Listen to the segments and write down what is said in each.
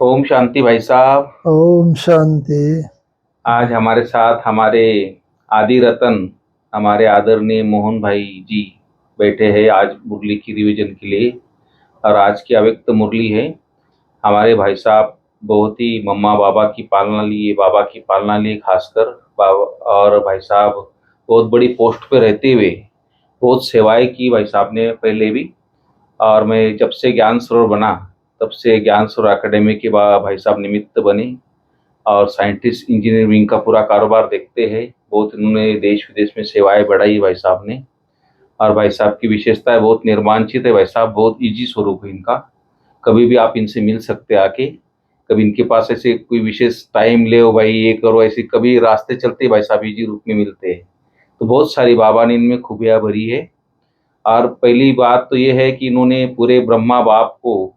ओम शांति भाई साहब। ओम शांति। आज हमारे साथ हमारे आदि रतन हमारे आदरणीय मोहन भाई जी बैठे हैं आज मुरली की रिवीजन के लिए। और आज की अव्यक्त मुरली है। हमारे भाई साहब बहुत ही मम्मा बाबा की पालना लिए, बाबा की पालना लिए खासकर बाबा। और भाई साहब बहुत बड़ी पोस्ट पे रहते हुए बहुत सेवाएं की भाई साहब ने पहले भी। और मैं जब से ज्ञान सरोवर बना तब से ज्ञान सरोवर एकेडमी के भाई साहब निमित्त बने। और साइंटिस्ट इंजीनियर विंग का पूरा कारोबार देखते हैं। बहुत इन्होंने देश विदेश में सेवाएं बढ़ाई भाई साहब ने। और भाई साहब की विशेषता बहुत निर्माणचित है भाई साहब, बहुत इजी स्वरूप है इनका। कभी भी आप इनसे मिल सकते आके। कभी इनके पास ऐसे कोई विशेष टाइम ले हो भाई ये करो, ऐसे कभी रास्ते चलते भाई साहब इजी रूप में मिलते हैं। तो बहुत सारी बाबा ने इनमें खूबियाँ भरी है। और पहली बात तो ये है कि इन्होंने पूरे ब्रह्मा बाप को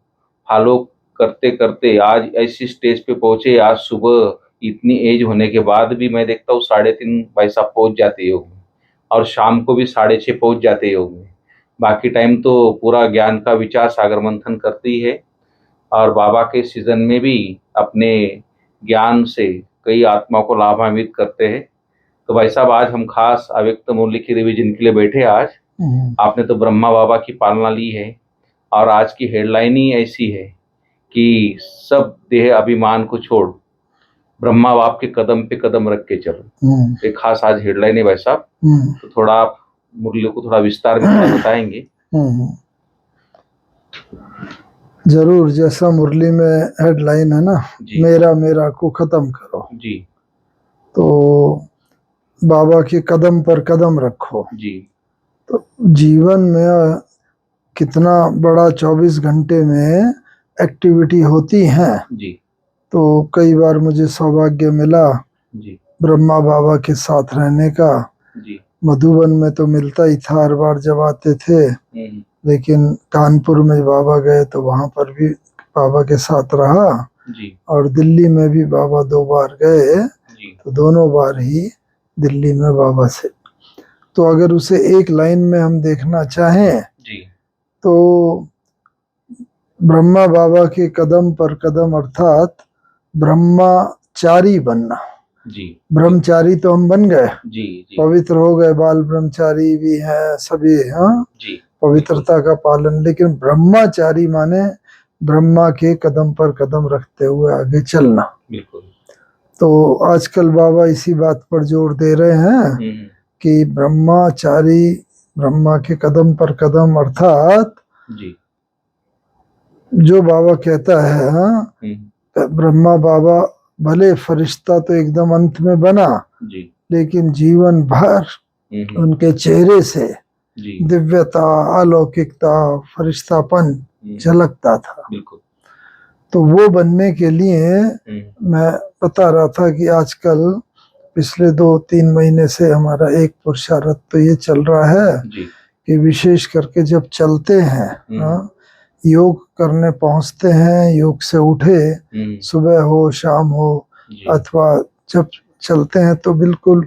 फॉलो करते करते आज ऐसी स्टेज पे पहुंचे। आज सुबह इतनी एज होने के बाद भी मैं देखता हूँ 3:30 भाई साहब पहुंच जाते योग में। और शाम को भी 6:30 पहुंच जाते योग में। बाकी टाइम तो पूरा ज्ञान का विचार सागर मंथन करती है। और बाबा के सीजन में भी अपने ज्ञान से कई आत्मा को लाभान्वित करते हैं। तो भाई साहब आज हम खास अव्यक्त मूल्य की रिवीजन के लिए बैठे आज। आपने तो ब्रह्मा बाबा की पालना ली है। और आज की हेडलाइन ही ऐसी है कि सब देह अभिमान को छोड़ ब्रह्मा बाप के कदम पे कदम रख के चलो। एक खास आज हेडलाइन है भाई साहब। तो थोड़ा आप मुरली को थोड़ा विस्तार में थोड़ा बताएंगे। जरूर। जैसा मुरली में हेडलाइन है ना, मेरा मेरा को खत्म करो जी। तो बाबा के कदम पर कदम रखो जी। तो जीवन में कितना बड़ा 24 घंटे में एक्टिविटी होती है। जी। तो कई बार मुझे सौभाग्य मिला जी। ब्रह्मा बाबा के साथ रहने का। जी। मधुबन में तो मिलता ही था हर बार जब आते थे, लेकिन कानपुर में बाबा गए तो वहां पर भी बाबा के साथ रहा। जी। और दिल्ली में भी बाबा 2 बार गए जी। तो दोनों बार ही दिल्ली में बाबा से। तो अगर उसे एक लाइन में हम देखना चाहें जी। तो ब्रह्मा बाबा के कदम पर कदम अर्थात ब्रह्मचारी बनना। जी। ब्रह्मचारी तो हम बन गए, जी। जी। पवित्र हो गए, बाल ब्रह्मचारी भी हैं सभी। हाँ जी। पवित्रता का पालन। लेकिन ब्रह्मचारी माने ब्रह्मा के कदम पर कदम रखते हुए आगे चलना। बिल्कुल। तो आजकल बाबा इसी बात पर जोर दे रहे हैं कि ब्रह्मचारी, ब्रह्मा के कदम पर कदम अर्थात जी। जो बाबा कहता है, हाँ ब्रह्मा बाबा भले फरिश्ता तो एकदम अंत में बना, जी। लेकिन जीवन भर उनके चेहरे से दिव्यता, अलौकिकता, फरिश्तापन झलकता था। बिल्कुल। तो वो बनने के लिए मैं बता रहा था कि आजकल पिछले 2-3 महीने से हमारा एक पुरुषार्थ तो ये चल रहा है कि विशेष करके जब चलते हैं, योग करने पहुंचते हैं, योग से उठे, सुबह हो शाम हो अथवा जब चलते हैं तो बिल्कुल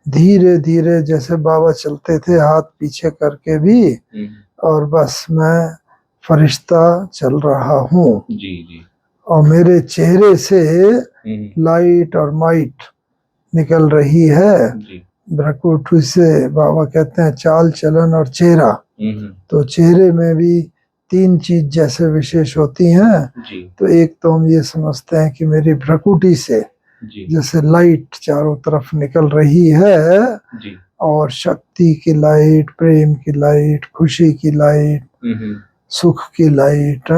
धीरे धीरे जैसे बाबा चलते थे, हाथ पीछे करके भी, और बस मैं फरिश्ता चल रहा हूँ। जी। जी। और मेरे चेहरे से लाइट और माइट निकल रही है। भ्रकुटी से बाबा कहते हैं चाल चलन और चेहरा। तो चेहरे में भी 3 चीज जैसे विशेष होती हैं। तो एक तो हम ये समझते हैं कि मेरी भ्रकुटी से जैसे लाइट चारों तरफ निकल रही है, और शक्ति की लाइट, प्रेम की लाइट, खुशी की लाइट, सुख की लाइट।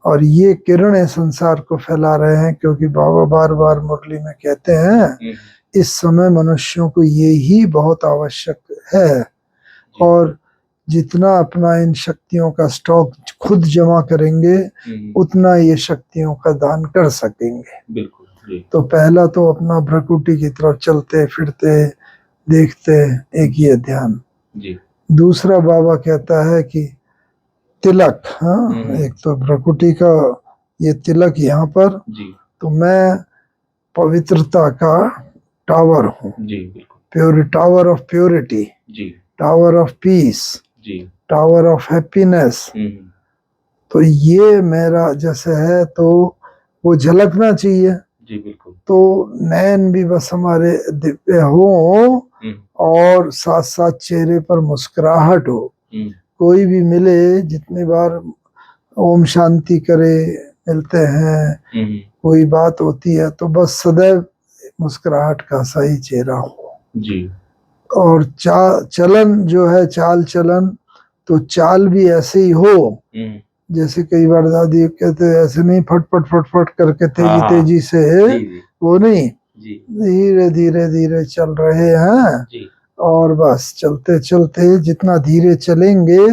और ये किरणें संसार को फैला रहे हैं, क्योंकि बाबा बार बार मुरली में कहते हैं इस समय मनुष्यों को ये ही बहुत आवश्यक है। और जितना अपना इन शक्तियों का स्टॉक खुद जमा करेंगे उतना ये शक्तियों का दान कर सकेंगे। बिल्कुल। तो पहला तो अपना भ्रकुटी की तरफ चलते फिरते देखते एक ये ध्यान। दूसरा बाबा कहता है कि तिलक, हाँ एक तो भ्रकुटी का ये तिलक यहाँ पर, तो मैं पवित्रता का टावर हूँ, tower of purity, tower of peace, tower of happiness. तो ये मेरा जैसे है, तो वो झलकना चाहिए। जी बिल्कुल। तो नैन भी बस हमारे दिव्य हो और साथ साथ चेहरे पर मुस्कुराहट हो। कोई भी मिले, जितनी बार ओम शांति करे मिलते हैं, कोई बात होती है तो बस सदैव मुस्कुराहट का सही चेहरा हो जी। और चलन जो है, चाल चलन, तो चाल भी ऐसे ही हो। जैसे कई बार दादी कहते हैं ऐसे नहीं फट फट फट फट करके तेजी तेजी से, वो नहीं, धीरे धीरे धीरे चल रहे हैं। और बस चलते चलते जितना धीरे चलेंगे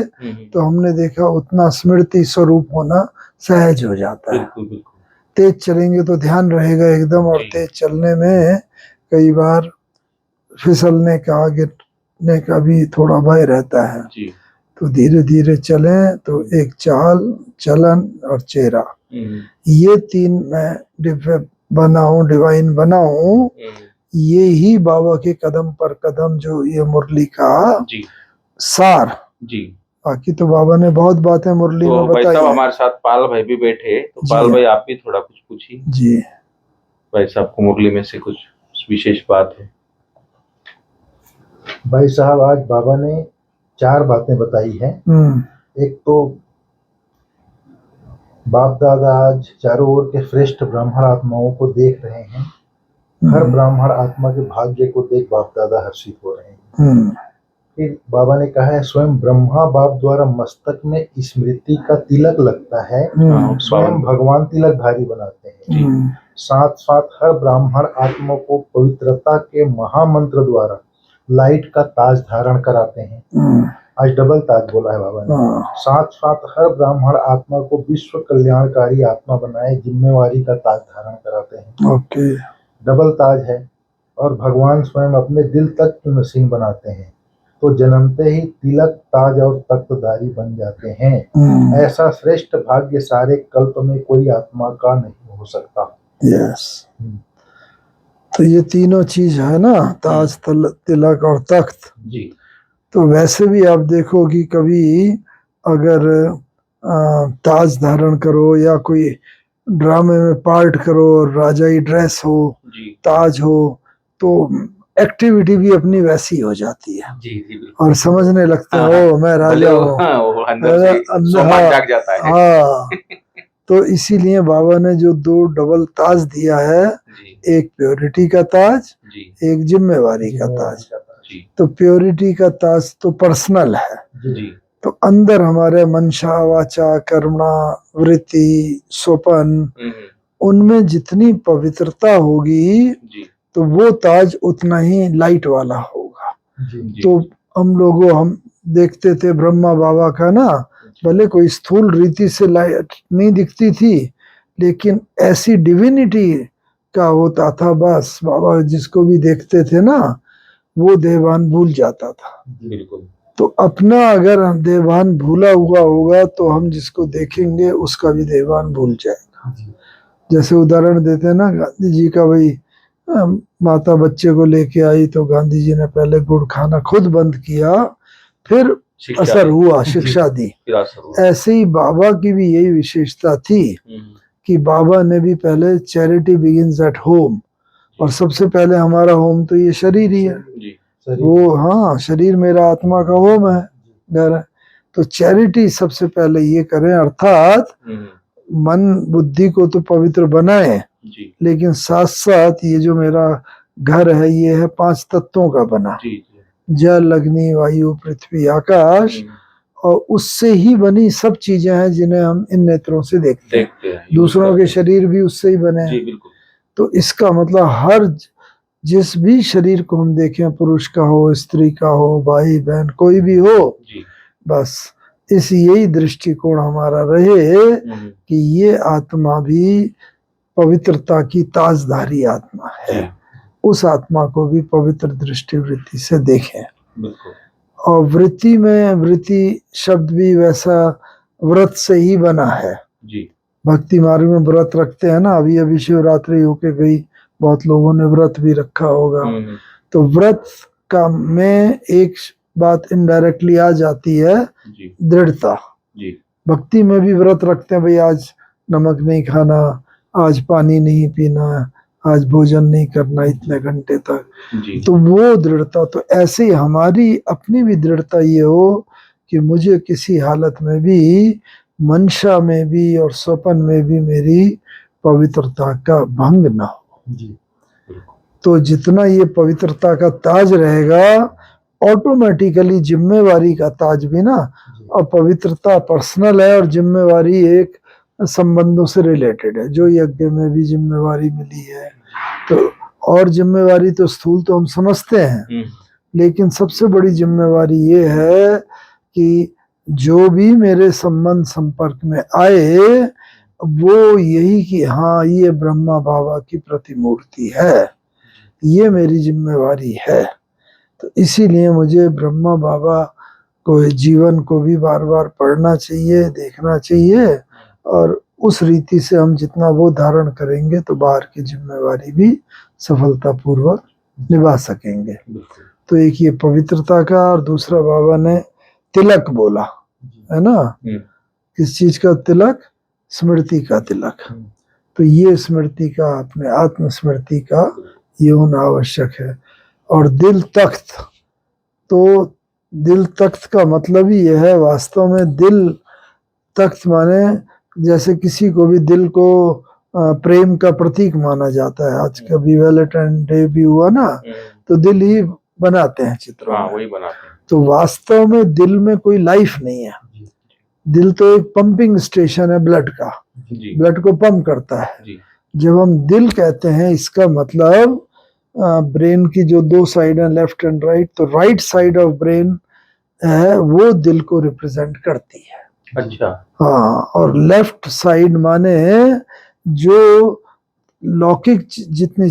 तो हमने देखा उतना स्मृति स्वरूप होना सहज हो जाता है। तेज चलेंगे तो ध्यान रहेगा एकदम, और तेज चलने में कई बार फिसलने का, गिरने का भी थोड़ा भय रहता है। तो धीरे धीरे चलें तो एक चाल, चलन और चेहरा, ये तीन मैं दिव्य बनाऊं, डिवाइन बनाऊं, ये ही बाबा के कदम पर कदम जो ये मुरली का सार। बाकी तो बाबा ने बहुत बातें मुरली में बताई। भाई साहब हमारे साथ पाल भाई भी बैठे, तो पाल भाई आप भी थोड़ा कुछ पूछिए जी। भाई साहब को मुरली में से कुछ विशेष बात है। भाई साहब आज बाबा ने 4 बातें बताई हैं। एक तो बाप दादा आज चारों ओर के श्रेष्ठ ब्राह्मण आत्माओं को देख रहे हैं। हर ब्राह्मण आत्मा के भाग्य को देख बाप दादा हर्षित हो रहे हैं। फिर बाबा ने कहा है स्वयं ब्रह्मा बाप द्वारा मस्तक में स्मृति का तिलक लगता है, स्वयं भगवान तिलक धारी बनाते हैं। साथ साथ हर ब्राह्मण आत्मा को पवित्रता के महामंत्र द्वारा लाइट का ताज धारण कराते हैं। आज डबल ताज बोला है बाबा ने। साथ साथ हर ब्राह्मण आत्मा को विश्व कल्याणकारी आत्मा बनाए जिम्मेवारी का ताज धारण कराते हैं। डबल ताज है। और भगवान स्वयं अपने दिल तक की मशीन बनाते हैं, तो जन्मते ही तिलक, ताज और तख्तधारी बन जाते हैं। ऐसा श्रेष्ठ भाग्य सारे कल्प में कोई आत्मा का नहीं हो सकता। यस। तो ये तीनों चीज है ना, ताज, तिलक और तख्त जी। तो वैसे भी आप देखो कि कभी अगर ताज धारण करो या कोई ड्रामे में पार्ट करो और राजाई ड्रेस हो, ताज हो, तो एक्टिविटी भी अपनी वैसी हो जाती है। जी और समझने लगते हैं ओ मैं राजा हूँ, हाँ। तो इसीलिए बाबा ने जो 2 डबल ताज दिया है, एक प्योरिटी का ताज, एक जिम्मेवारी का ताज। तो प्योरिटी का ताज तो पर्सनल है, तो अंदर हमारे मनशा, वाचा, कर्मणा, वृत्ति, स्वपन, उनमें जितनी पवित्रता होगी तो वो ताज उतना ही लाइट वाला होगा। तो हम देखते थे ब्रह्मा बाबा का ना, भले कोई स्थूल रीति से लाइट नहीं दिखती थी, लेकिन ऐसी डिविनिटी का होता था, बस बाबा जिसको भी देखते थे ना वो देवान भूल जाता था। बिल्कुल। तो अपना अगर देवान भूला हुआ होगा तो हम जिसको देखेंगे उसका भी देवान भूल जाएगा। जैसे उदाहरण देते हैं ना गांधी जी का, भाई माता बच्चे को लेके आई तो गांधी जी ने पहले गुड़ खाना खुद बंद किया, फिर असर हुआ, शिक्षा दी। ऐसे ही बाबा की भी यही विशेषता थी कि बाबा ने भी पहले चैरिटी बिगिंस एट होम, और सबसे पहले हमारा होम तो ये शरीर ही है। वो हाँ, शरीर मेरा आत्मा का होम है, घर है। तो चैरिटी सबसे पहले ये करें, अर्थात मन बुद्धि को तो पवित्र बनाए, लेकिन साथ साथ ये जो मेरा घर है ये है 5 तत्वों का बना, जल, अग्नि, वायु, पृथ्वी, आकाश, और उससे ही बनी सब चीजें हैं जिन्हें हम इन नेत्रों से देखते हैं। दूसरों के शरीर भी उससे ही बने हैं। तो इसका मतलब हर जिस भी शरीर को हम देखें, पुरुष का हो, स्त्री का हो, भाई बहन कोई भी हो, बस इस यही दृष्टिकोण हमारा रहे कि ये आत्मा भी पवित्रता की ताजधारी आत्मा है। उस आत्मा को भी पवित्र दृष्टि वृत्ति से देखें। और वृत्ति में, वृत्ति शब्द भी वैसा व्रत से ही बना है। भक्ति मार्ग में व्रत रखते हैं ना, अभी अभी शिवरात्रि होके गई, बहुत लोगों ने व्रत भी रखा होगा। तो व्रत का में एक बात इनडायरेक्टली आ जाती है, दृढ़ता। भक्ति में भी व्रत रखते हैं, भाई आज नमक नहीं खाना, आज पानी नहीं पीना, आज भोजन नहीं करना इतने घंटे तक। जी तो वो दृढ़ता, तो ऐसे ही हमारी अपनी भी दृढ़ता ये हो कि मुझे किसी हालत में भी, मंशा में भी और स्वप्न में भी मेरी पवित्रता का भंग ना हो। जी तो जितना ये पवित्रता का ताज रहेगा, ऑटोमेटिकली जिम्मेवारी का ताज भी ना, और पवित्रता पर्सनल है और जिम्मेवारी एक संबंधों से रिलेटेड है। जो यज्ञ में भी जिम्मेवारी मिली है, तो और जिम्मेवारी तो स्थूल तो हम समझते हैं, लेकिन सबसे बड़ी जिम्मेवारी ये है कि जो भी मेरे संबंध संपर्क में आए वो यही कि हाँ ये ब्रह्मा बाबा की प्रतिमूर्ति है, ये मेरी जिम्मेवारी है। तो इसीलिए मुझे ब्रह्मा बाबा को जीवन को भी बार बार पढ़ना चाहिए, देखना चाहिए, और उस रीति से हम जितना वो धारण करेंगे तो बाहर की जिम्मेवारी भी सफलतापूर्वक निभा सकेंगे। तो एक ये पवित्रता का, और दूसरा बाबा ने तिलक बोला है ना, किस चीज का तिलक? स्मृति का तिलक। तो ये स्मृति का, अपने आत्म स्मृति का ये होना आवश्यक है। और दिल तख्त, तो दिल तख्त का मतलब ही यह है, वास्तव में दिल तख्त माने जैसे किसी को भी दिल को प्रेम का प्रतीक माना जाता है। आज कभी वैलेंटाइन डे भी हुआ ना, तो दिल ही बनाते हैं चित्रों में। वही बनाते हैं। तो वास्तव में दिल में कोई लाइफ नहीं है। दिल तो एक पंपिंग स्टेशन है ब्लड का, ब्लड को पंप करता है। जब हम दिल कहते हैं, इसका मतलब ब्रेन की जो दो साइड है, लेफ्ट एंड राइट, तो राइट साइड ऑफ ब्रेन है वो दिल को रिप्रेजेंट करती है। अच्छा। हाँ, और लेफ्ट साइड माने जो लौकिक जितनी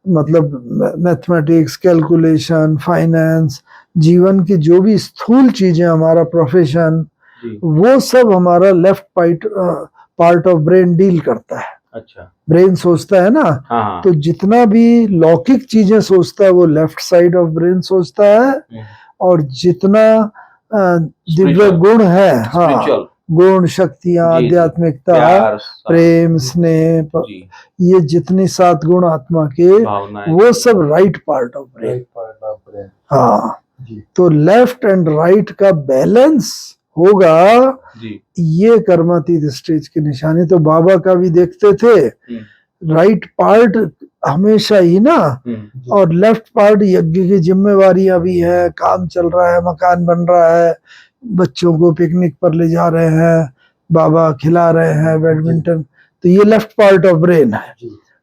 मतलब मैथमेटिक्स, कैलकुलेशन, फाइनेंस, जीवन की जो भी स्थूल चीजें, हमारा प्रोफेशन, वो सब हमारा left part of brain deal करता है। अच्छा। ब्रेन सोचता है ना, हाँ। तो जितना भी लौकिक चीजें सोचता है वो लेफ्ट साइड ऑफ ब्रेन सोचता है, और जितना दिव्य गुण है, हाँ, गुण, शक्तियां, आध्यात्मिकता, प्रेम, स्नेह, ये जितनी 7 गुण आत्मा के, वो सब राइट पार्ट ऑफ ब्रेन। हाँ, तो लेफ्ट एंड राइट का बैलेंस होगा, ये कर्मातीत स्टेज की निशानी। तो बाबा का भी देखते थे, राइट पार्ट हमेशा ही ना, और लेफ्ट पार्ट यज्ञ की जिम्मेवारियां भी है, काम चल रहा है, मकान बन रहा है, बच्चों को पिकनिक पर ले जा रहे हैं, बाबा खिला रहे हैं बैडमिंटन, तो ये लेफ्ट पार्ट ऑफ ब्रेन है।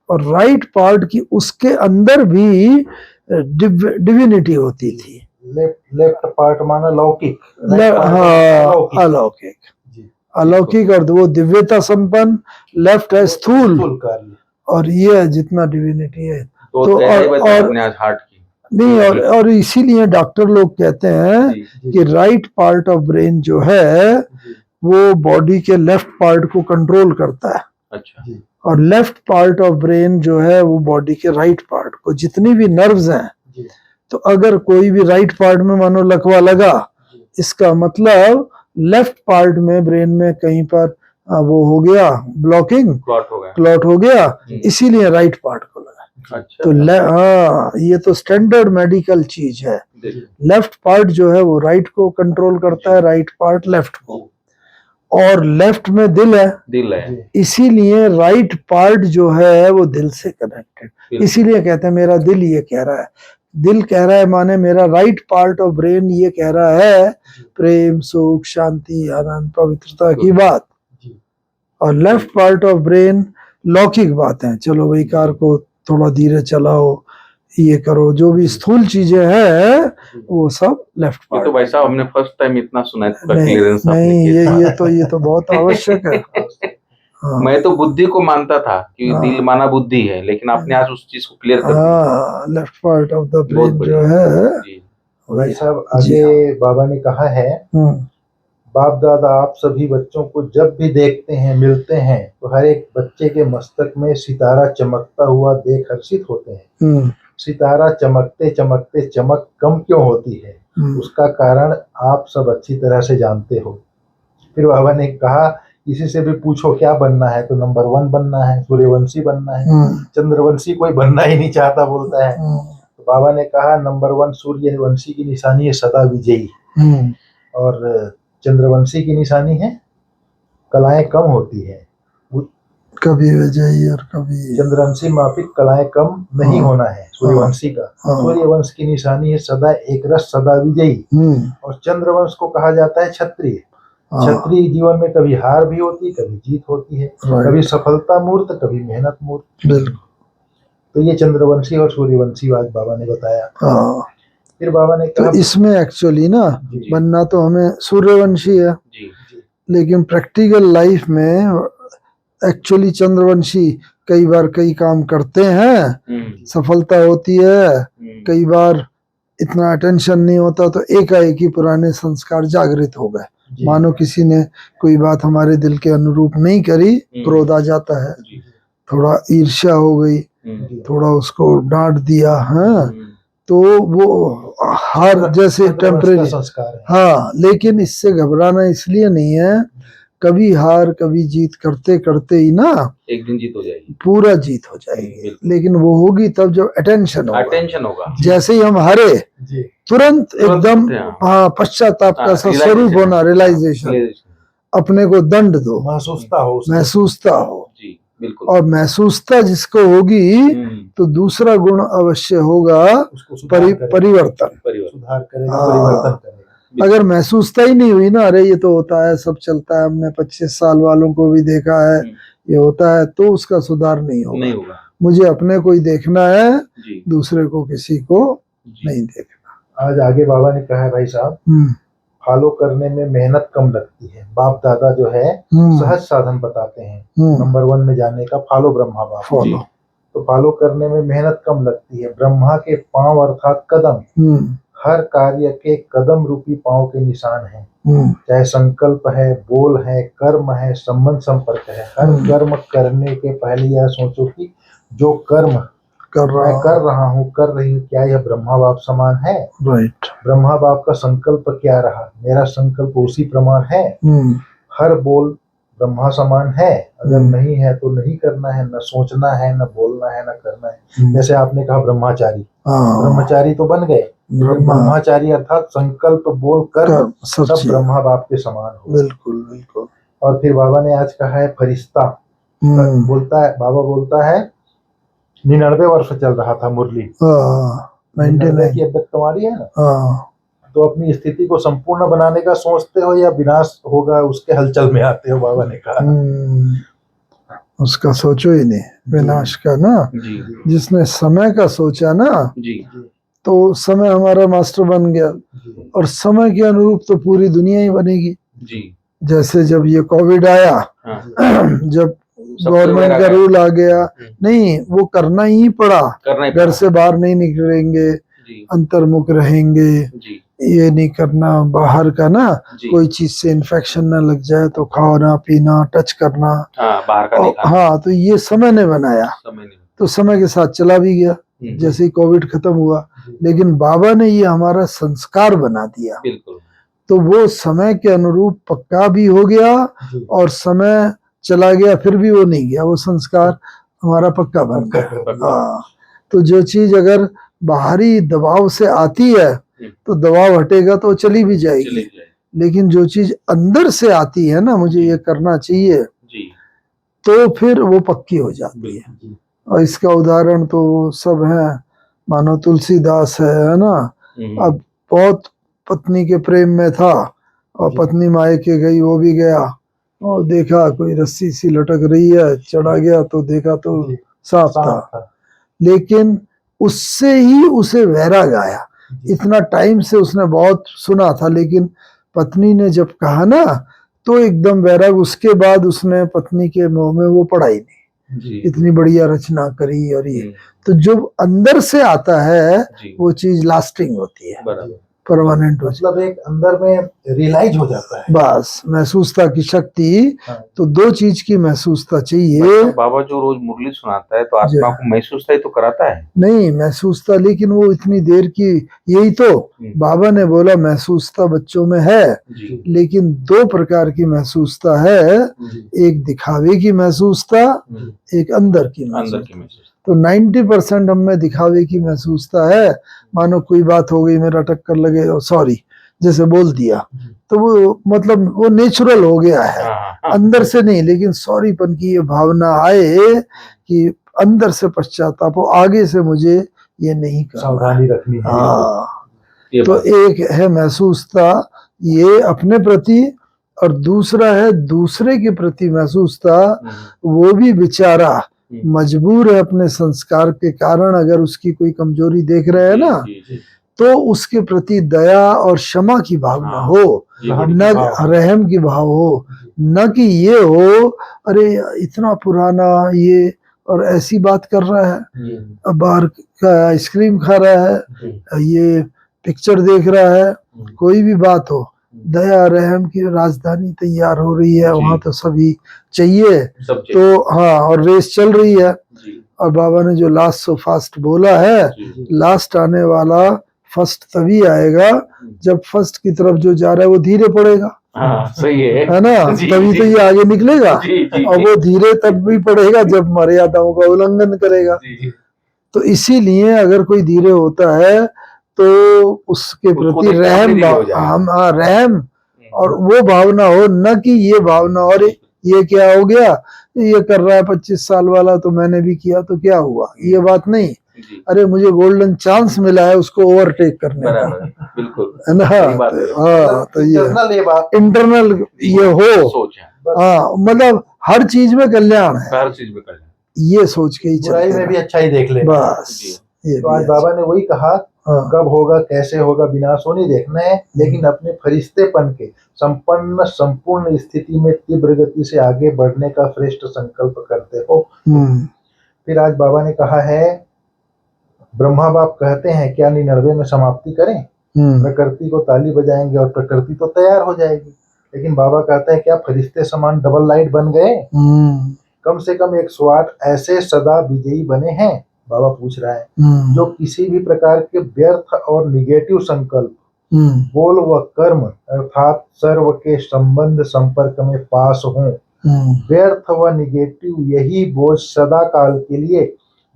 और राइट पार्ट की उसके अंदर भी डिविनिटी होती थी। लेफ्ट पार्ट माना लौकिक, हाँ, अलौकिक, और वो दिव्यता संपन्न। लेफ्ट है स्थूल, और ये जितना डिविनिटी है। तो हार्ट की नहीं, और इसीलिए डॉक्टर लोग कहते हैं कि राइट पार्ट ऑफ ब्रेन जो है वो बॉडी के लेफ्ट पार्ट को कंट्रोल करता है। अच्छा। और लेफ्ट पार्ट ऑफ ब्रेन जो है वो बॉडी के राइट पार्ट को, जितनी भी नर्व्स हैं, तो अगर कोई भी राइट पार्ट में मानो लकवा लगा, इसका मतलब लेफ्ट पार्ट में ब्रेन में कहीं पर वो हो गया ब्लॉकिंग, क्लॉट हो गया, इसीलिए राइट पार्ट को लगा। अच्छा। तो हाँ, ये तो स्टैंडर्ड मेडिकल चीज है। लेफ्ट पार्ट जो है वो राइट को कंट्रोल करता है, राइट पार्ट लेफ्ट को, और लेफ्ट में दिल है, इसीलिए राइट पार्ट जो है वो दिल से कनेक्टेड। इसीलिए कहते हैं मेरा दिल ये कह रहा है, दिल कह रहा है माने मेरा राइट पार्ट ऑफ ब्रेन ये कह रहा है प्रेम, सुख, शांति, आनंद, पवित्रता की बात, और लेफ्ट पार्ट ऑफ ब्रेन लौकिक बात है, चलो भाई कार को थोड़ा धीरे चलाओ, ये करो, जो भी स्थूल चीजें हैं वो सब लेफ्ट पार्ट। तो भाई साहब हमने फर्स्ट टाइम इतना सुना है। नहीं, ये तो बहुत आवश्यक है। हाँ। मैं तो बुद्धि को मानता था कि दिल माना बुद्धि है, लेकिन आपने आज उस चीज को क्लियर कर दिया। Left part of the brain जो है। भाई साहब आगे बाबा ने कहा है, बाप दादा आप सभी बच्चों को जब भी देखते हैं, मिलते हैं, तो हर एक बच्चे के मस्तक में सितारा चमकता हुआ देख हर्षित होते हैं। सितारा चमकते चमकते चमक कम क्यों होती है, उसका कारण आप सब अच्छी तरह से जानते हो। फिर बाबा ने कहा किसी से भी पूछो क्या बनना है तो नंबर 1 बनना है, सूर्यवंशी बनना है, चंद्रवंशी कोई बनना ही नहीं चाहता बोलता है। तो बाबा ने कहा नंबर 1 सूर्यवंशी की निशानी है सदा विजयी, और चंद्रवंशी की निशानी है कलाएं कम होती है, कभी विजयी और कभी चंद्रवंशी माफिक कलाएं कम नहीं होना है सूर्यवंशी का। सूर्यवंश की निशानी है सदा एक रस सदा विजयी, और चंद्रवंश को कहा जाता है क्षत्रिय। क्षत्रिय जीवन में कभी हार भी होती है, कभी जीत होती है, कभी सफलता मूर्त, कभी मेहनत मूर्त। बिल्कुल। तो ये चंद्रवंशी और सूर्यवंशी आज बाबा ने बताया। फिर बाबा ने कहा तो इसमें एक्चुअली ना बनना तो हमें सूर्यवंशी है, लेकिन प्रैक्टिकल लाइफ में एक्चुअली चंद्रवंशी कई बार कई काम करते हैं, सफलता होती है, कई बार इतना अटेंशन नहीं होता तो एकाएक ही पुराने संस्कार जागृत हो गए। मानो किसी ने कोई बात हमारे दिल के अनुरूप नहीं करी, क्रोध आ जाता है, थोड़ा ईर्ष्या हो गई, थोड़ा उसको डांट दिया, हाँ, तो वो हर जैसे टेम्परेरी संस्कार है। हाँ, लेकिन इससे घबराना इसलिए नहीं है, कभी हार कभी जीत करते करते ही ना एक दिन जीत हो जाएगी, पूरा जीत हो जाएगी, लेकिन वो होगी तब जब अटेंशन होगा। जैसे ही हम हारे तुरंत एकदम हाँ पश्चाताप का स्वरूप होना, रियलाइजेशन, अपने को दंड दो, महसूसता हो जी, बिल्कुल। और महसूसता जिसको होगी तो दूसरा गुण अवश्य होगा, परिवर्तन, सुधार करेगा, परिवर्तन करेगा। अगर महसूसता ही नहीं हुई ना, अरे ये तो होता है, सब चलता है, हमने 25 साल वालों को भी देखा है, ये होता है, तो उसका सुधार नहीं होगा। मुझे अपने को ही देखना है, दूसरे को किसी को नहीं देखना। आज आगे बाबा ने कहा है भाई साहब, फॉलो करने में मेहनत कम लगती है। बाप दादा जो है सहज साधन बताते हैं नंबर 1 में जाने का, फॉलो ब्रह्मा बाप। तो फॉलो करने में मेहनत कम लगती है। ब्रह्मा के पांव अर्थात कदम, हर कार्य के कदम रूपी पांव के निशान हैं, चाहे संकल्प है, बोल है, कर्म है, संबंध संपर्क है। हर कर्म करने के पहले यह सोचो कि जो कर्म मैं कर रहा हूँ, कर रही हूँ, क्या यह ब्रह्मा बाप समान है? राइट। ब्रह्मा बाप का संकल्प क्या रहा, मेरा संकल्प उसी प्रमाण है। हर बोल ब्रह्मा समान है, अगर नहीं है तो नहीं करना है, न सोचना है, न बोलना है, न करना है। जैसे आपने कहा ब्रह्मचारी, ब्रह्मचारी तो बन गए, ब्रह्मचारी अर्थात संकल्प बोल कर सब ब्रह्मा बाप के समान हो। बिल्कुल बिल्कुल। और फिर बाबा ने आज कहा है फरिश्ता, बोलता है, बाबा बोलता है 99 वर्ष चल रहा था मुरली, 99 की अब तुम्हारी है ना, तो अपनी स्थिति को संपूर्ण बनाने का सोचते हो या विनाश होगा उसके हलचल में आते हो? बाबा ने कहा उसका सोचो ही नहीं, विनाश का ना। जिसने समय का सोचा ना तो समय हमारा मास्टर बन गया, और समय के अनुरूप तो पूरी दुनिया ही बनेगी। जैसे जब ये कोविड आया, जब गवर्नमेंट का रूल आ गया, नहीं वो करना ही पड़ा, घर से बाहर नहीं निकलेंगे, अंतर्मुख रहेंगे, ये नहीं करना, बाहर का ना कोई चीज से इन्फेक्शन ना लग जाए तो खाना पीना टच करना, बाहर का नहीं खाना। हाँ, तो ये समय ने बनाया, तो समय के साथ चला भी गया जैसे ही कोविड खत्म हुआ, लेकिन बाबा ने ये हमारा संस्कार बना दिया। तो वो समय के अनुरूप पक्का भी हो गया, और समय चला गया फिर भी वो नहीं गया, वो संस्कार हमारा पक्का बन गया। तो जो चीज अगर बाहरी दबाव से आती है तो दबाव हटेगा तो चली भी जाएगी, लेकिन जो चीज अंदर से आती है ना, मुझे ये करना चाहिए, तो फिर वो पक्की हो जाती है। और इसका उदाहरण तो सब है, मानो तुलसीदास है ना, अब बहुत पत्नी के प्रेम में था और पत्नी मायके गई, वो भी गया और देखा कोई रस्सी सी लटक रही है, चढ़ा गया तो देखा तो सांप था, लेकिन उससे ही उसे वैराग आया। इतना टाइम से उसने बहुत सुना था, लेकिन पत्नी ने जब कहा ना तो एकदम वैराग। उसके बाद उसने पत्नी के मुंह में वो पड़ा ही नहीं, इतनी बढ़िया रचना करी। और ये तो जो अंदर से आता है वो चीज लास्टिंग होती है। परमानेंट हो जाए। मतलब एक अंदर में रियलाइज हो जाता है। बस महसूसता की शक्ति, हाँ। तो दो चीज की महसूसता चाहिए। मतलब बाबा जो रोज मुरली सुनाता है तो आत्मा को महसूसता ही तो कराता है। नहीं महसूसता, लेकिन वो इतनी देर की, यही तो बाबा ने बोला महसूसता बच्चों में है, जी लेकिन दो प्रकार की महसूसता है, एक दिखावे की महसूसता, एक अंदर की अंदर की महसूसता। महसूस। तो 90% हम में दिखावे की महसूसता है, मानो कोई बात हो गई मेरा टक्कर लगे और सॉरी जैसे बोल दिया, तो वो मतलब वो नेचुरल हो गया है, अंदर से नहीं। लेकिन सॉरीपन की ये भावना आए कि अंदर से पश्चाताप हो, आगे से मुझे ये नहीं करना, सावधानी रखनी है। हाँ। ये तो बात। एक है महसूसता ये अपने प्रति, और दूसरा है दूसरे के प्रति महसूसता। वो भी बेचारा मजबूर है अपने संस्कार के कारण, अगर उसकी कोई कमजोरी देख रहे हैं ना, तो उसके प्रति दया और क्षमा की भावना हो, न रहम की भाव हो, न कि ये हो अरे इतना पुराना ये और ऐसी बात कर रहा है, अब बाहर का आइसक्रीम खा रहा है, ये पिक्चर देख रहा है, कोई भी बात हो, दया रहम की राजधानी तैयार हो रही है, वहां तो सभी चाहिए, तो हाँ, और रेस चल रही है। और बाबा ने जो लास्ट सो फास्ट बोला है, लास्ट आने वाला फर्स्ट तभी आएगा जब फर्स्ट की तरफ जो जा रहा है वो धीरे पड़ेगा। हाँ, सही है ना, तभी तो ये आगे निकलेगा। और वो धीरे तब भी पड़ेगा जब मर्यादाओं का उल्लंघन करेगा। तो इसीलिए अगर कोई धीरे होता है तो उसके प्रति रहम और वो भावना हो, न कि ये भावना और ये क्या हो गया, ये कर रहा है 25 साल वाला तो मैंने भी किया तो क्या हुआ, ये बात नहीं। अरे मुझे गोल्डन चांस मिला है उसको ओवरटेक करने का, बिल्कुल है ना। हाँ, तो ये इंटरनल ये हो सोच है। हाँ, मतलब हर चीज में कल्याण है, हर चीज में कल्याण, ये सोच के ही बुराई में भी अच्छा ही देख ले बस। तो आज बाबा ने वही कहा, कब होगा कैसे होगा विनाश हो नहीं देखना है, लेकिन अपने फरिश्तेपन के संपूर्ण स्थिति में तीव्र गति से आगे बढ़ने का श्रेष्ठ संकल्प करते हो। फिर आज बाबा ने कहा है, ब्रह्मा बाप कहते हैं क्या 99 में समाप्ति करें, प्रकृति को ताली बजाएंगे और प्रकृति तो तैयार हो जाएगी। लेकिन बाबा कहते हैं क्या फरिश्ते समान डबल लाइट बन गए, कम से कम 108 ऐसे सदा विजयी बने हैं। बाबा पूछ रहा है जो किसी भी प्रकार के व्यर्थ और निगेटिव संकल्प, बोल व कर्म अर्थात सर्व के संबंध संपर्क में पास हों। व्यर्थ व निगेटिव यही बोझ सदा काल के लिए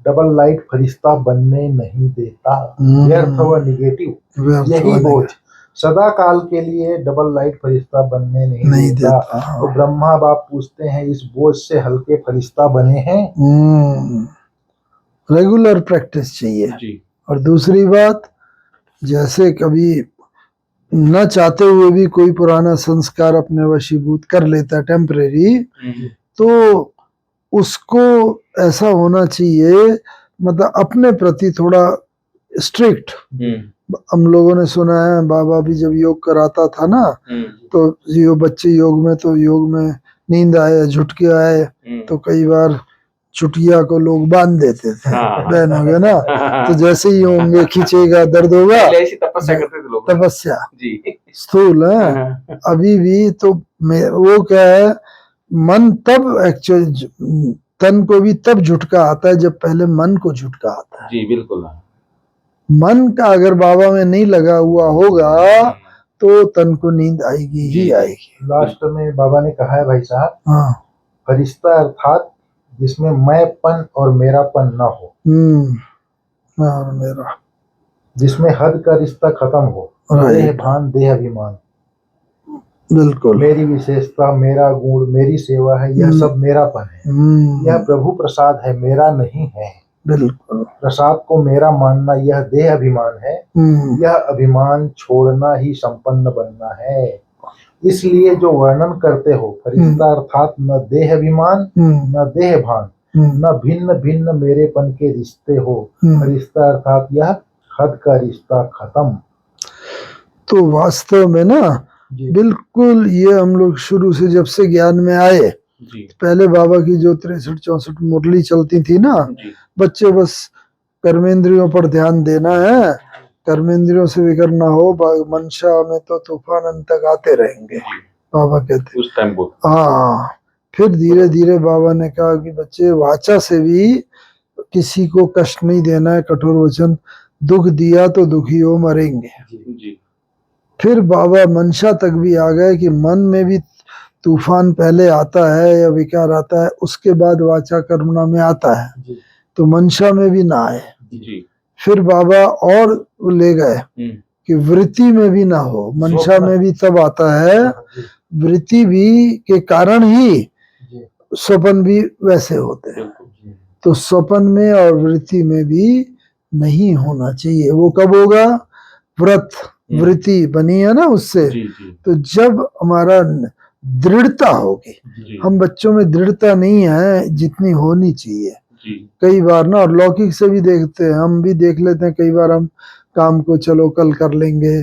डबल लाइट फरिश्ता बनने नहीं देता। व्यर्थ व निगेटिव यही बोझ सदा काल के लिए डबल लाइट फरिश्ता बनने नहीं देता। तो ब्रह्मा बाप पूछते हैं इस बोझ से हल्के फरिश्ता बने हैं? रेगुलर प्रैक्टिस चाहिए जी। और दूसरी बात, जैसे कभी न चाहते हुए भी कोई पुराना संस्कार अपने वशीभूत कर लेता है टेम्परेरी, तो उसको ऐसा होना चाहिए, मतलब अपने प्रति थोड़ा स्ट्रिक्ट। हम लोगों ने सुना है बाबा भी जब योग कराता था ना, तो जो बच्चे योग में, तो योग में नींद आए झुटके आए तो कई बार चुटिया को लोग बांध देते थे, बहन हो गया ना, तो जैसे ही होंगे खींचेगा दर्द होगा, तपस्या करते थे लोग, तपस्या स्थूल है। अभी भी तो वो क्या है, मन तब एक्चुअली तन को भी तब झुटका आता है जब पहले मन को झुटका आता है। जी बिल्कुल। मन का अगर बाबा में नहीं लगा हुआ होगा तो तन को नींद आएगी ही आएगी। लास्ट में बाबा ने कहा है भाई साहब, हाँ, फरिश्ता अर्थात जिसमें मैंपन और मेरापन ना हो, मेरा, जिसमें हद का रिश्ता खत्म हो, देह भान देह अभिमान, बिल्कुल मेरी विशेषता मेरा गुण मेरी सेवा है, यह सब मेरापन है, यह प्रभु प्रसाद है, मेरा नहीं है। बिल्कुल प्रसाद को मेरा मानना यह देह अभिमान है, यह अभिमान छोड़ना ही संपन्न बनना है। इसलिए जो वर्णन करते हो फरिश्ता अर्थात न देह अभिमान न देह भान न भिन्न भिन्न मेरेपन के रिश्ते हो, फरिश्ता अर्थात यह हद का रिश्ता खत्म। तो वास्तव में ना बिल्कुल ये हम लोग शुरू से जब से ज्ञान में आए, पहले बाबा की जो 63-64 मुरली चलती थी ना, बच्चे बस कर्मेंद्रियों पर ध्यान देना है कर्मेंद्रियों से विकर ना हो, मंशा में तो तूफान अंत तक आते रहेंगे, बाबा कहते। उस टाइम बोल। हाँ, फिर धीरे धीरे बाबा ने कहा कि बच्चे वाचा से भी किसी को कष्ट नहीं देना है, कठोर वचन, दुख दिया तो दुखी हो मरेंगे। जी। फिर बाबा मंशा तक भी आ गए कि मन में भी तूफान पहले आता है या विकार आता है, उसके बाद वाचा कर्मणा में आता है, तो मंशा में भी ना आए। जी। फिर बाबा और ले गए कि वृत्ति में भी ना हो, मंशा में भी तब आता है, वृत्ति भी के कारण ही स्वप्न भी वैसे होते हैं। तो स्वप्न में और वृत्ति में भी नहीं होना चाहिए। वो कब होगा? व्रत वृत्ति बनी है ना उससे। तो जब हमारा दृढ़ता होगी, हम बच्चों में दृढ़ता नहीं है जितनी होनी चाहिए। कई बार ना, और लौकिक से भी देखते हैं, हम भी देख लेते हैं कई बार, हम काम को चलो कल कर लेंगे,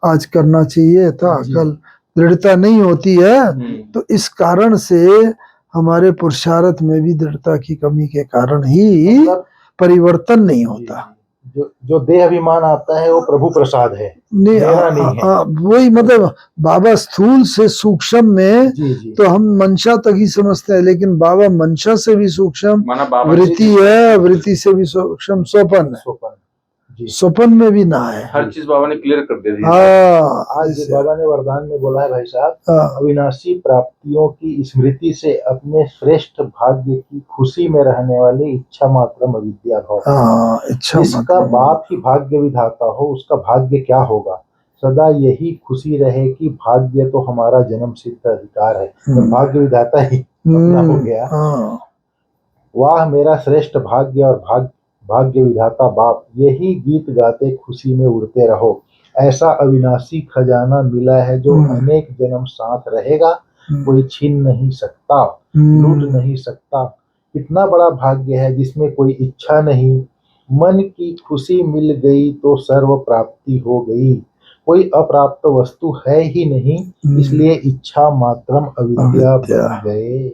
आज करना चाहिए था, कल, दृढ़ता नहीं होती है। तो इस कारण से हमारे पुरुषार्थ में भी दृढ़ता की कमी के कारण ही परिवर्तन नहीं होता। जो देह अभिमान आता है वो प्रभु प्रसाद है, मेरा नहीं है। वही मतलब बाबा स्थूल से सूक्ष्म में तो हम मंशा तक ही समझते हैं, लेकिन बाबा मंशा से भी सूक्ष्म वृत्ति है, वृत्ति से भी सूक्ष्म स्वप्न है। स्वप्न में भी ना है, हर चीज बाबा ने क्लियर कर दे दी। आज बाबा ने वरदान में बोला है भाई साहब, अविनाशी प्राप्तियों की स्मृति से अपने श्रेष्ठ भाग्य की खुशी में रहने वाले इच्छा मात्रम अविद्या भाव, जिसका बाप ही भाग्य विधाता हो उसका भाग्य क्या होगा। सदा यही खुशी रहे कि भाग्य तो हमारा जन्म सिद्ध अधिकार है, तो भाग्य विधाता ही अपना हो गया। वाह मेरा श्रेष्ठ भाग्य और भाग्य विधाता बाप, यही गीत गाते खुशी में उड़ते रहो। ऐसा अविनाशी खजाना मिला है जो अनेक जन्म साथ रहेगा, कोई छीन नहीं सकता, लूट नहीं सकता। कितना बड़ा भाग्य है जिसमें कोई इच्छा नहीं, मन की खुशी मिल गई तो सर्व प्राप्ति हो गई। कोई अप्राप्त वस्तु है ही नहीं, इसलिए इच्छा मात्रम अविद्या बन गए।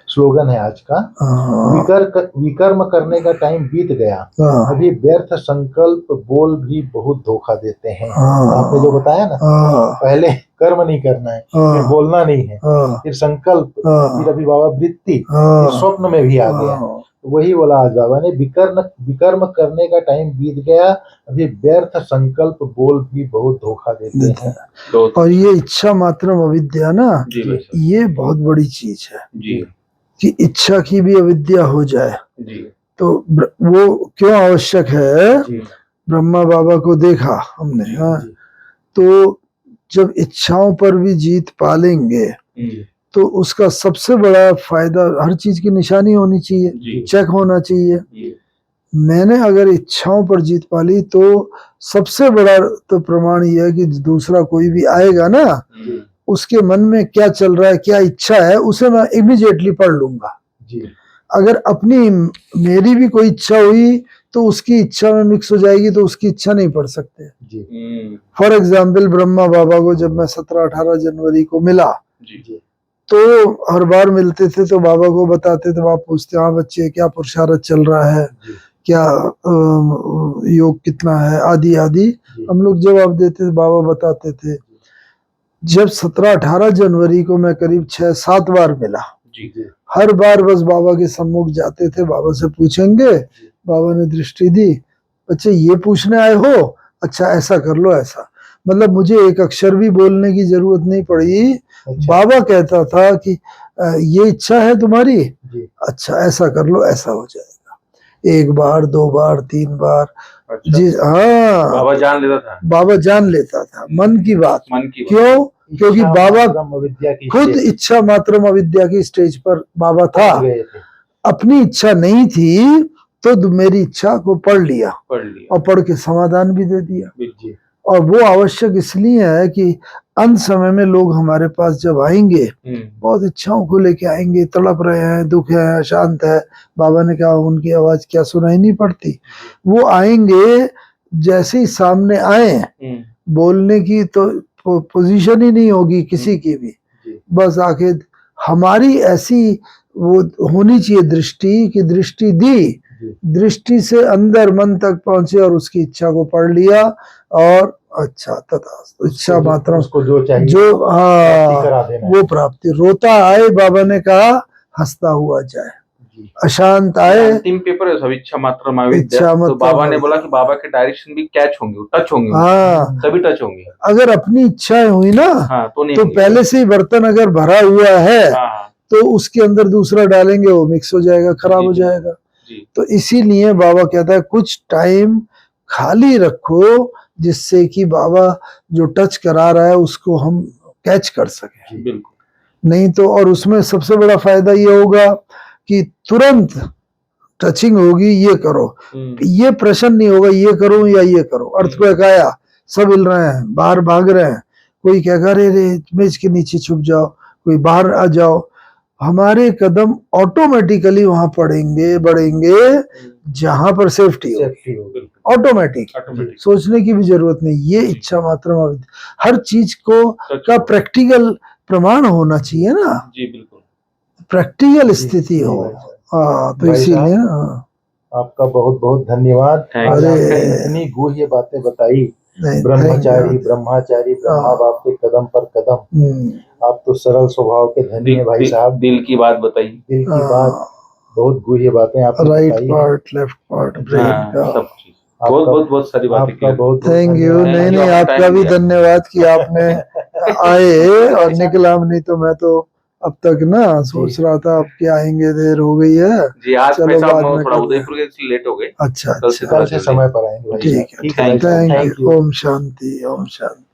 स्लोगन है आज का। विकर्म करने का टाइम बीत गया, अभी व्यर्थ संकल्प बोल भी बहुत धोखा देते हैं। आपने जो बताया ना, पहले कर्म नहीं करना है, फिर बोलना नहीं है, फिर संकल्प, फिर अभी बाबा वृत्ति, स्वप्न में भी आ गया। तो वही बोला आज बाबा ने, विकर्म करने का टाइम बीत गया, अभी व्यर्थ संकल्प बोल भी बहुत धोखा देते हैं। और ये इच्छा मात्रम अविद्या ना, ये बहुत बड़ी चीज है कि इच्छा की भी अविद्या हो जाए। तो वो क्यों आवश्यक है? ब्रह्मा बाबा को देखा हमने, तो जब इच्छाओं पर भी जीत पालेंगे तो उसका सबसे बड़ा फायदा, हर चीज की निशानी होनी चाहिए, चेक होना चाहिए। मैंने अगर इच्छाओं पर जीत पाली तो सबसे बड़ा तो प्रमाण यह है कि दूसरा कोई भी आएगा ना, उसके मन में क्या चल रहा है, क्या इच्छा है, उसे मैं इमीडिएटली पढ़ लूंगा। अगर अपनी मेरी भी कोई इच्छा हुई तो उसकी इच्छा में मिक्स हो जाएगी, तो उसकी इच्छा नहीं पढ़ सकते। फॉर एग्जाम्पल ब्रह्मा बाबा को जब मैं 17-18 जनवरी को मिला, तो हर बार मिलते थे तो बाबा को बताते थे, बाबा पूछते, हाँ बच्चे क्या पुरुषार्थ चल रहा है, क्या योग कितना है, आदि आदि हम लोग जवाब देते थे, बाबा बताते थे। जब 17-18 जनवरी को मैं करीब 6-7 बार मिला, हर बार बस बाबा के सम्मुख जाते थे, बाबा से पूछेंगे, बाबा ने दृष्टि दी, बच्चे ये पूछने आए हो, अच्छा ऐसा कर लो, ऐसा, मतलब मुझे एक अक्षर भी बोलने की जरूरत नहीं पड़ी। बाबा कहता था कि ये इच्छा है तुम्हारी, अच्छा ऐसा कर लो, ऐसा हो जाएगा। 1 बार 2 बार 3 बार, जी हाँ, बाबा जान लेता था, बाबा जान लेता था मन की बात। क्यों? क्योंकि बाबा खुद इच्छा मात्रम अविद्या की स्टेज पर बाबा था, अपनी इच्छा नहीं थी तो मेरी इच्छा को पढ़ लिया और पढ़ के समाधान भी दे दिया। और वो आवश्यक इसलिए है कि अंत समय में लोग हमारे पास जब आएंगे, बहुत इच्छाओं को लेके आएंगे, तड़प रहे हैं, दुख है, अशांत है, बाबा ने कहा उनकी आवाज क्या सुनाई नहीं पड़ती। वो आएंगे, जैसे ही सामने आए, बोलने की तो पोजीशन ही नहीं होगी किसी की भी, बस आके हमारी ऐसी वो होनी चाहिए दृष्टि, की दृष्टि दी दृष्टि से अंदर मन तक पहुंचे और उसकी इच्छा को पढ़ लिया और अच्छा तथा इच्छा मात्र उसको जो चाहिए जो प्राप्ति करा देना है। वो प्राप्ति। रोता आए बाबा ने कहा, हंसता हुआ जाए। जी। अशांत आए, अंतिम पेपर है सब, इच्छा मात्र महाविद्या। इच्छा तो मात्र बाबा ने बोला कि बाबा के डायरेक्शन भी कैच होंगे, टच होंगे, हाँ। तभी टच होंगे। अगर अपनी इच्छाएं हुई ना हाँ, तो नहीं तो होंगे। पहले से ही बर्तन अगर भरा हुआ है हाँ, तो उसके अंदर दूसरा डालेंगे, वो मिक्स हो जाएगा, खराब जी, हो जी, जाएगा। जी। तो इसीलिए बाबा कहता है कुछ टाइम खाली रखो, जिससे कि बाबा जो टच करा रहा है उसको हम कैच कर सके। बिल्कुल। नहीं तो, और उसमें सबसे बड़ा फायदा ये होगा कि तुरंत टचिंग होगी, ये करो, ये प्रश्न नहीं होगा ये करो या ये करो। अर्थक्वेक आया, सब हिल रहे हैं, बाहर भाग रहे हैं, कोई कहेगा अरे रे मेज के नीचे छुप जाओ, कोई बाहर आ जाओ। हमारे कदम ऑटोमेटिकली वहां पड़ेंगे, बढ़ेंगे जहां पर सेफ्टी हो, ऑटोमेटिक। सोचने की भी जरूरत नहीं। ये इच्छा मात्र महाविद्या। हर चीज को का प्रैक्टिकल प्रमाण होना चाहिए ना, जी बिल्कुल, प्रैक्टिकल स्थिति हो। हाँ, तो इसीलिए आपका बहुत बहुत धन्यवाद। आज आपने इतनी गूढ़ बातें बताई। ब्रह्मचारी ब्रह्माचारी ब्रह्मा बाप के कदम पर कदम। आप तो सरल स्वभाव के धनी है भाई साहब। दिल की बात बताई, दिल की बात, बहुत गूढ़ बातें आपने राइट बताई। पार्ट, लेफ्ट पार्ट, ब्रेन का सब चीज। बहुत सारी बातें की। Thank you. नहीं आपका भी धन्यवाद कि आपने आए और निकला। नहीं तो मैं तो अब तक ना सोच रहा था अब क्या आएंगे, देर हो गई है जी। आज चलो बाद में थोड़ा उदयपुर के लेट हो गए। अच्छा, कल से समय पर आएंगे। ठीक है, थैंक यू। ओम शांति, ओम शांति।